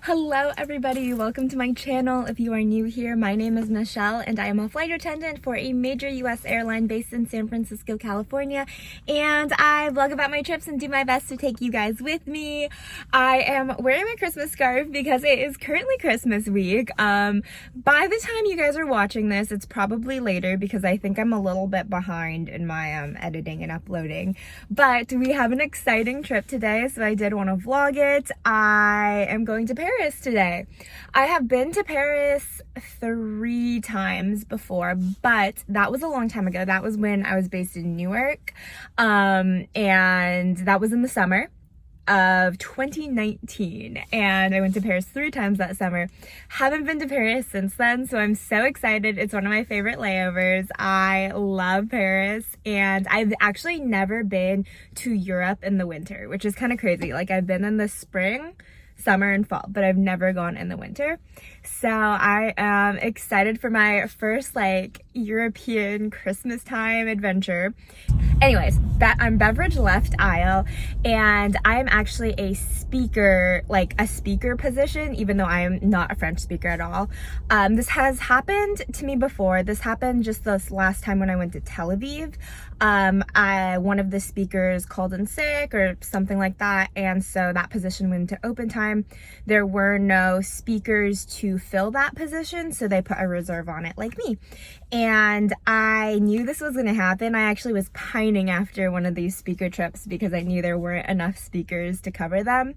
Hello everybody, welcome to my channel. If you are new here, my name is Michelle and I am a flight attendant for a major US airline based in San Francisco, California, and I vlog about my trips and do my best to take you guys with me. I am wearing my Christmas scarf because it is currently Christmas week. By the time you guys are watching this, it's probably later because I think I'm a little bit behind in my editing and uploading, but we have an exciting trip today, so I did want to vlog it. I am going to Paris today. I have been to Paris 3 times before, but that was a long time ago. That was when I was based in Newark, and that was in the summer of 2019, and I went to Paris 3 times that summer. Haven't been to Paris since then, so I'm so excited. It's one of my favorite layovers. I love Paris, and I've actually never been to Europe in the winter, which is kind of crazy. Like, I've been in the spring, summer, and fall, but I've never gone in the winter. So I am excited for my first like European Christmas time adventure. Anyways, I'm beverage left aisle, and I am actually a speaker, like a speaker position, even though I am not a French speaker at all. This has happened to me before. This happened just this last time when I went to Tel Aviv. One of the speakers called in sick or something like that, and so that position went into open time. There were no speakers to fill that position, so they put a reserve on it like me. And I knew this was going to happen. I actually was pining after one of these speaker trips because I knew there weren't enough speakers to cover them.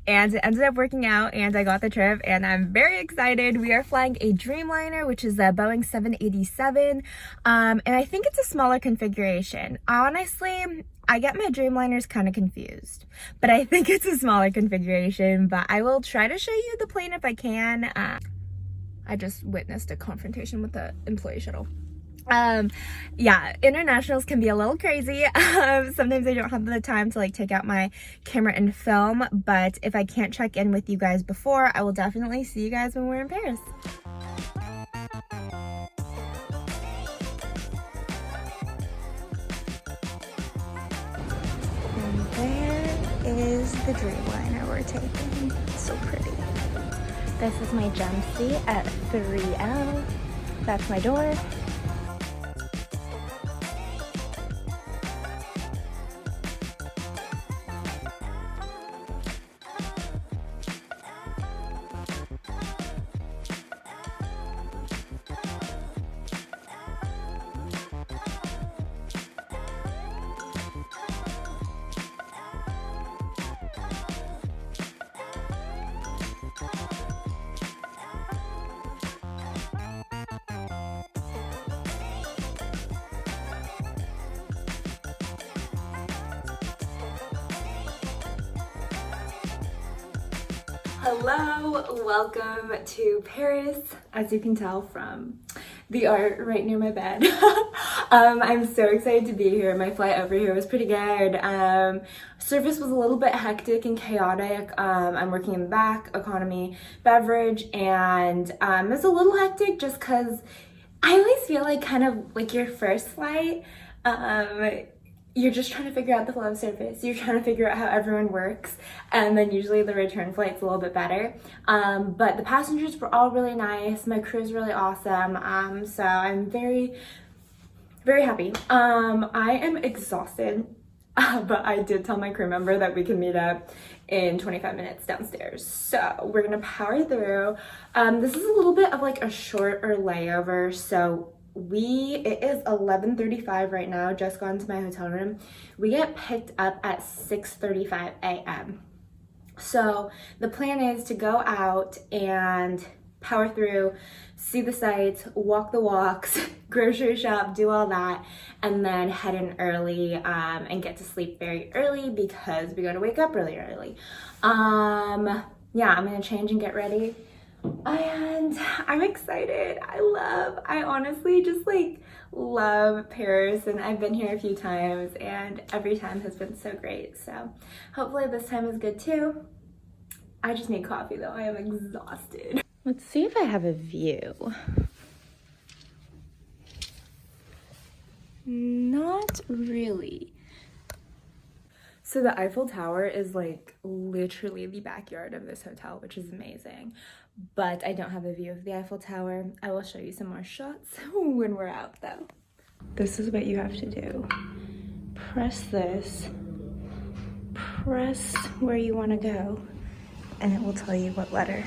And it ended up working out, and I got the trip, and I'm very excited. We are flying a Dreamliner, which is a Boeing 787, and I think it's a smaller configuration. Honestly, I get my Dreamliners kind of confused, but I think it's a smaller configuration, but I will try to show you the plane if I can. I just witnessed a confrontation with the employee shuttle. Yeah, internationals can be a little crazy. Sometimes I don't have the time to like take out my camera and film, but if I can't check in with you guys before, I will definitely see you guys when we're in Paris. And there is the Dreamliner we're taking. It's so pretty. This is my gem seat at 3L. That's my door. Hello, welcome to Paris. As you can tell from the art right near my bed, I'm so excited to be here. My flight over here was pretty good. Service was a little bit hectic and chaotic. I'm working in the back, economy, beverage, and it was a little hectic just because I always feel like kind of like your first flight, you're just trying to figure out the flow of service. You're trying to figure out how everyone works, and then usually the return flight's a little bit better. But the passengers were all really nice. My crew is really awesome. So I'm very, very happy. I am exhausted, but I did tell my crew member that we can meet up in 25 minutes downstairs. So we're gonna power through. This is a little bit of like a shorter layover, so it is 11:35 right now, just got into my hotel room. We get picked up at 6:35 a.m. So the plan is to go out and power through, see the sights, walk the walks, grocery shop, do all that, and then head in early and get to sleep very early because we gotta wake up really early. Yeah, I'm gonna change and get ready. And I'm excited. I honestly just like love Paris, and I've been here a few times and every time has been so great. So hopefully this time is good too. I just need coffee though. I am exhausted. Let's see if I have a view. Not really. So the Eiffel Tower is like literally the backyard of this hotel, which is amazing. But I don't have a view of the Eiffel Tower. I will show you some more shots when we're out though. This is what you have to do. Press this, press where you want to go, and it will tell you what letter.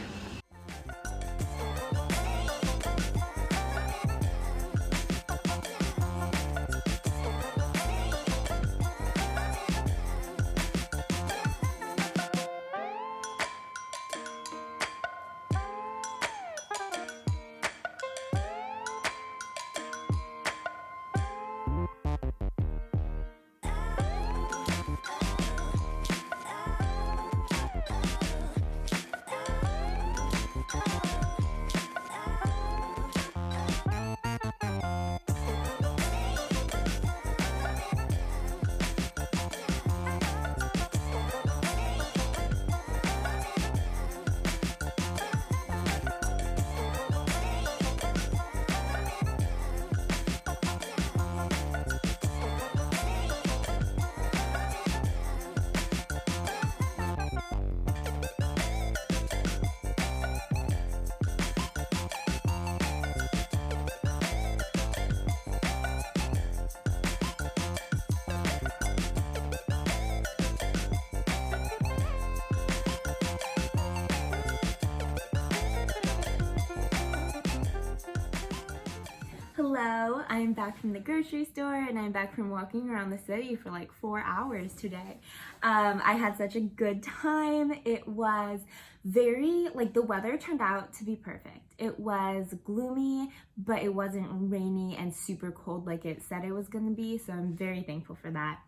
Hello, I'm back from the grocery store and I'm back from walking around the city for like 4 hours today. I had such a good time. It was very, the weather turned out to be perfect. It was gloomy, but it wasn't rainy and super cold like it said it was gonna be, so I'm very thankful for that.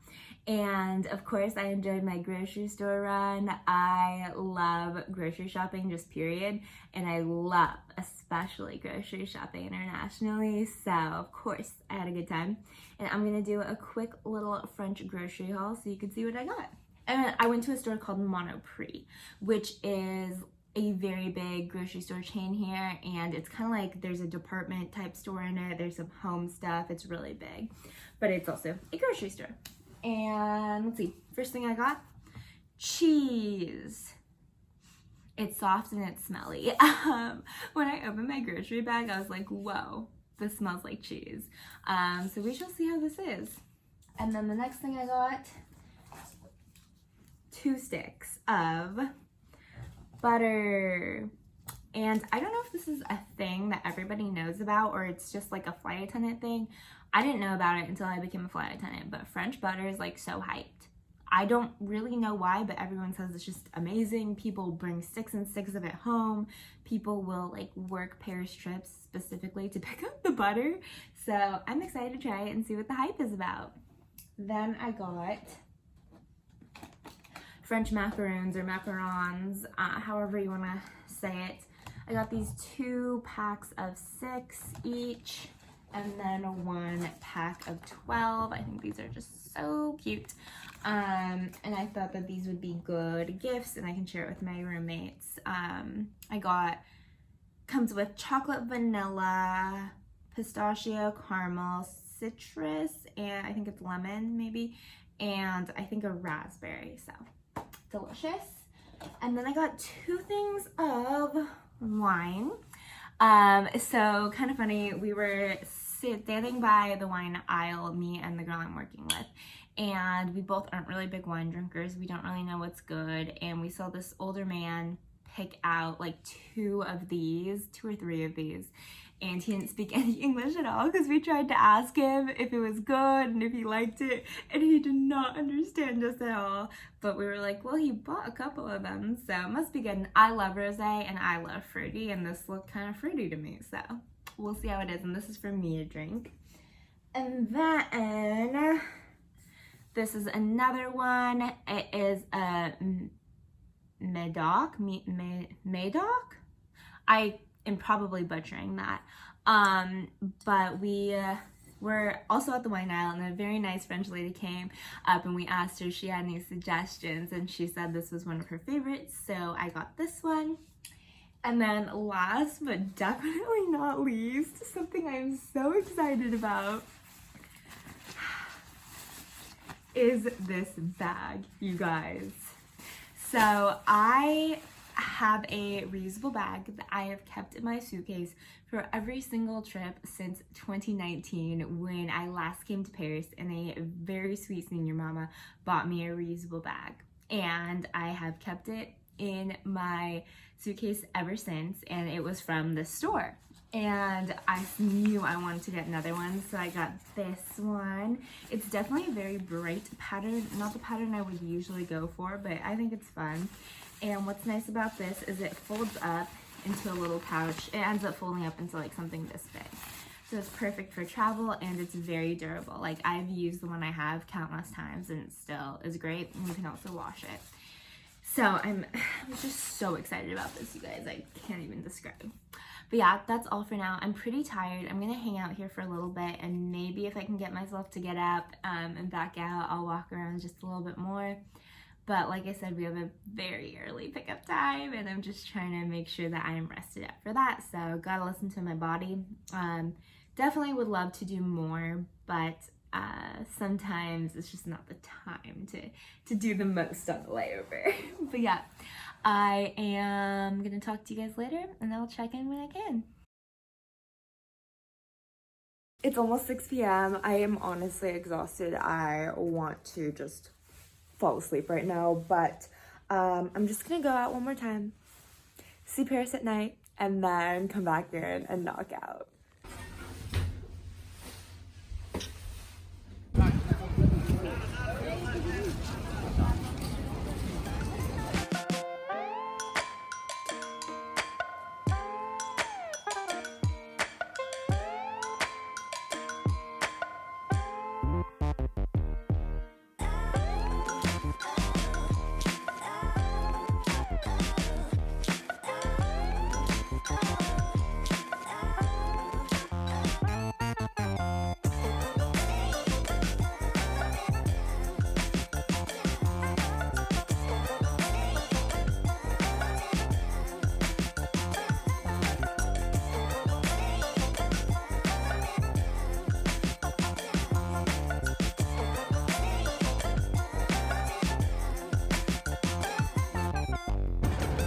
And of course, I enjoyed my grocery store run. I love grocery shopping, just period. And I love especially grocery shopping internationally. So of course, I had a good time. And I'm gonna do a quick little French grocery haul so you can see what I got. And I went to a store called Monoprix, which is a very big grocery store chain here. And it's kind of like there's a department type store in it. There's some home stuff. It's really big, but it's also a grocery store. And let's see, first thing I got, cheese. It's soft and it's smelly. When I opened my grocery bag, I was like, whoa, this smells like cheese. So we shall see how this is. And then the next thing I got, 2 sticks of butter. And I don't know if this is a thing that everybody knows about or it's just like a flight attendant thing. I didn't know about it until I became a flight attendant, but French butter is like so hyped. I don't really know why, but everyone says it's just amazing. People bring sticks and sticks of it home. People will like work Paris trips specifically to pick up the butter. So I'm excited to try it and see what the hype is about. Then I got French macaroons or macarons, however you want to say it. I got these 2 packs of 6 each. And then 1 pack of 12. I think these are just so cute. And I thought that these would be good gifts and I can share it with my roommates. Comes with chocolate, vanilla, pistachio, caramel, citrus, and I think it's lemon maybe, and I think a raspberry, so delicious. And then I got 2 things of wine. So kind of funny, we were standing by the wine aisle, me and the girl I'm working with, and we both aren't really big wine drinkers. We don't really know what's good, and we saw this older man pick out like 2 or 3 of these, and he didn't speak any English at all because we tried to ask him if it was good and if he liked it, and he did not understand us at all. But we were like, well, he bought a couple of them, so it must be good. And I love rosé and I love fruity, and this looked kind of fruity to me, so we'll see how it is. And this is for me to drink. And then this is another one. It is a Médoc. I am probably butchering that. But we were also at the wine aisle, and a very nice French lady came up and we asked her if she had any suggestions, and she said this was one of her favorites, so I got this one. And then last but definitely not least, something I'm so excited about is this bag, you guys? So I have a reusable bag that I have kept in my suitcase for every single trip since 2019 when I last came to Paris, and a very sweet senior mama bought me a reusable bag. And I have kept it in my suitcase ever since, and it was from the store. And I knew I wanted to get another one, so I got this one. It's definitely a very bright pattern, not the pattern I would usually go for, but I think it's fun. And what's nice about this is it folds up into a little pouch. It ends up folding up into like something this big. So it's perfect for travel, and it's very durable. Like, I've used the one I have countless times and it still is great, and you can also wash it. So I'm just so excited about this, you guys. I can't even describe. But yeah, that's all for now. I'm pretty tired. I'm gonna hang out here for a little bit, and maybe if I can get myself to get up and back out, I'll walk around just a little bit more. But like I said, we have a very early pickup time, and I'm just trying to make sure that I am rested up for that. So gotta listen to my body. Definitely would love to do more, but sometimes it's just not the time to do the most on the layover. But yeah, I am gonna talk to you guys later, and I'll check in when I can. It's almost 6 p.m. I am honestly exhausted. I want to just fall asleep right now, but I'm just gonna go out one more time, see Paris at night, and then come back in and knock out.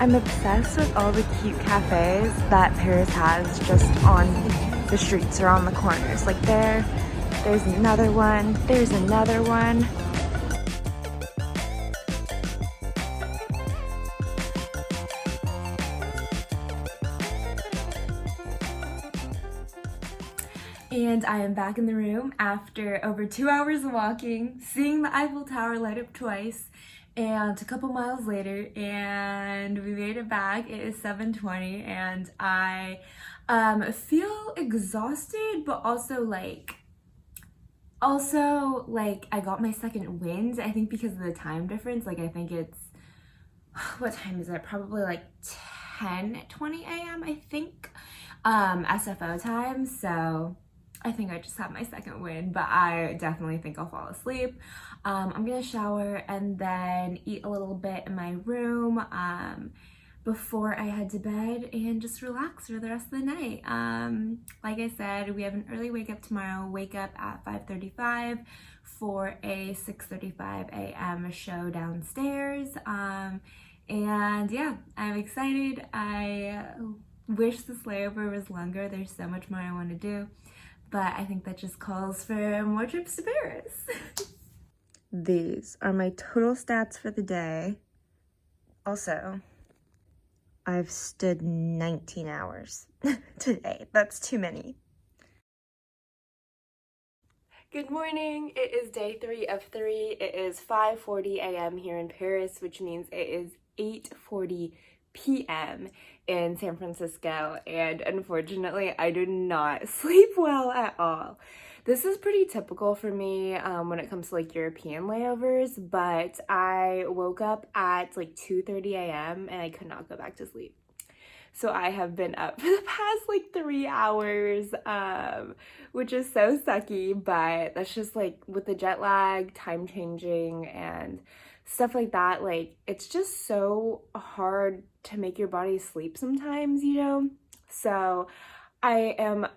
I'm obsessed with all the cute cafes that Paris has just on the streets or on the corners. Like there's another one, there's another one. And I am back in the room after over 2 hours of walking, seeing the Eiffel Tower light up twice, and a couple miles later, and we made it back. It is 7:20, and I feel exhausted, but also like I got my second wind. I think because of the time difference. Like, I think it's, what time is it? Probably like 10:20 a.m. I think, SFO time. So I think I just had my second wind, but I definitely think I'll fall asleep. I'm gonna shower and then eat a little bit in my room before I head to bed, and just relax for the rest of the night. Like I said, we have an early wake up tomorrow. Wake up at 5:35 for a 6:35 a.m. show downstairs. And yeah, I'm excited. I wish this layover was longer. There's so much more I want to do, but I think that just calls for more trips to Paris. These are my total stats for the day. Also, I've stood 19 hours today. That's too many. Good morning. It is day 3 of 3. It is 5:40 a.m. here in Paris, which means it is 8:40 p.m. in San Francisco, and unfortunately I did not sleep well at all. This is pretty typical for me when it comes to like European layovers, but I woke up at like 2:30 a.m. and I could not go back to sleep. So I have been up for the past like 3 hours, which is so sucky, but that's just like with the jet lag, time changing, and stuff like that. Like, it's just so hard to make your body sleep sometimes, you know? So I am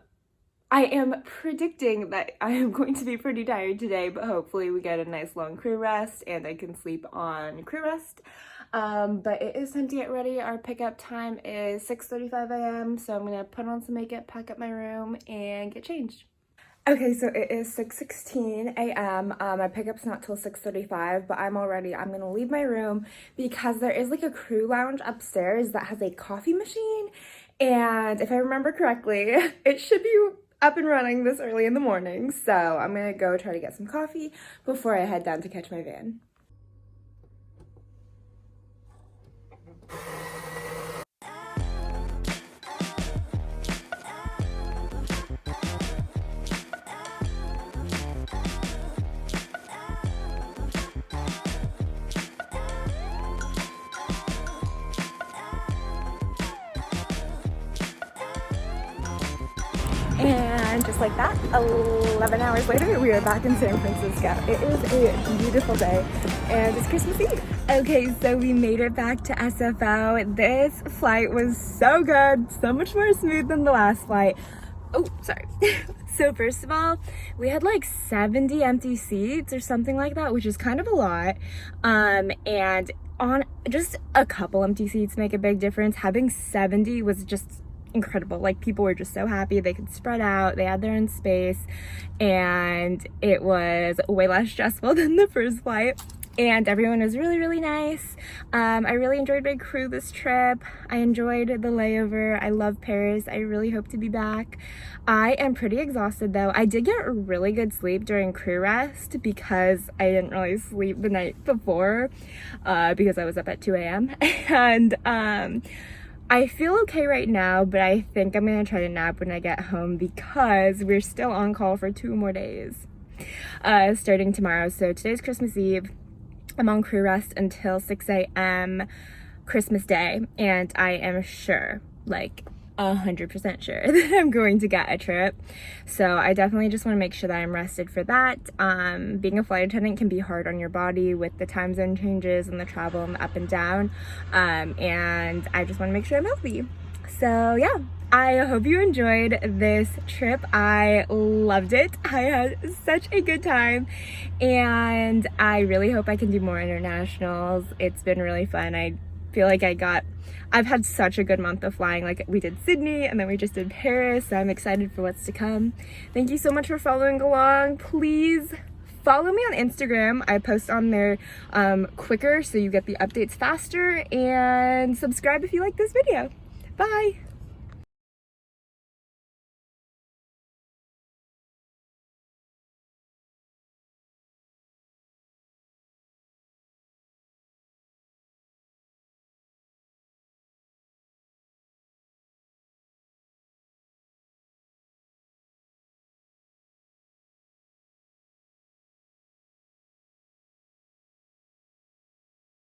I am predicting that I am going to be pretty tired today, but hopefully we get a nice long crew rest and I can sleep on crew rest. But it is time to get ready. Our pickup time is 6:35 a.m. So I'm gonna put on some makeup, pack up my room, and get changed. Okay, so it is 6:16 a.m. My pickup's not till 6:35, but I'm gonna leave my room because there is like a crew lounge upstairs that has a coffee machine. And if I remember correctly, it should be up and running this early in the morning. So I'm gonna go try to get some coffee before I head down to catch my van. And just like that, 11 hours later, we are back in San Francisco. It is a beautiful day and it's Christmas Eve. Okay, so we made it back to SFO. This flight was so good, so much more smooth than the last flight. Oh, sorry. So first of all, we had like 70 empty seats or something like that, which is kind of a lot. And on just a couple empty seats make a big difference. Having 70 was just incredible. Like, people were just so happy they could spread out, they had their own space, and it was way less stressful than the first flight. And everyone was really, really nice. I really enjoyed my crew this trip. I enjoyed the layover. I love Paris. I really hope to be back. I am pretty exhausted though. I did get really good sleep during crew rest because I didn't really sleep the night before because I was up at 2 a.m. And I feel okay right now, but I think I'm gonna try to nap when I get home because we're still on call for 2 more days starting tomorrow. So today's Christmas Eve. I'm on crew rest until 6 a.m. Christmas Day, and I am sure, like 100% sure, that I'm going to get a trip. So I definitely just want to make sure that I'm rested for that. Being a flight attendant can be hard on your body with the time zone changes and the travel and the up and down, and I just want to make sure I'm healthy. So yeah, I hope you enjoyed this trip. I loved it. I had such a good time, and I really hope I can do more internationals. It's been really fun. I feel like I've had such a good month of flying. Like, we did Sydney and then we just did Paris, so I'm excited for what's to come. Thank you so much for following along. Please follow me on Instagram. I post on there quicker so you get the updates faster, and subscribe if you like this video. Bye!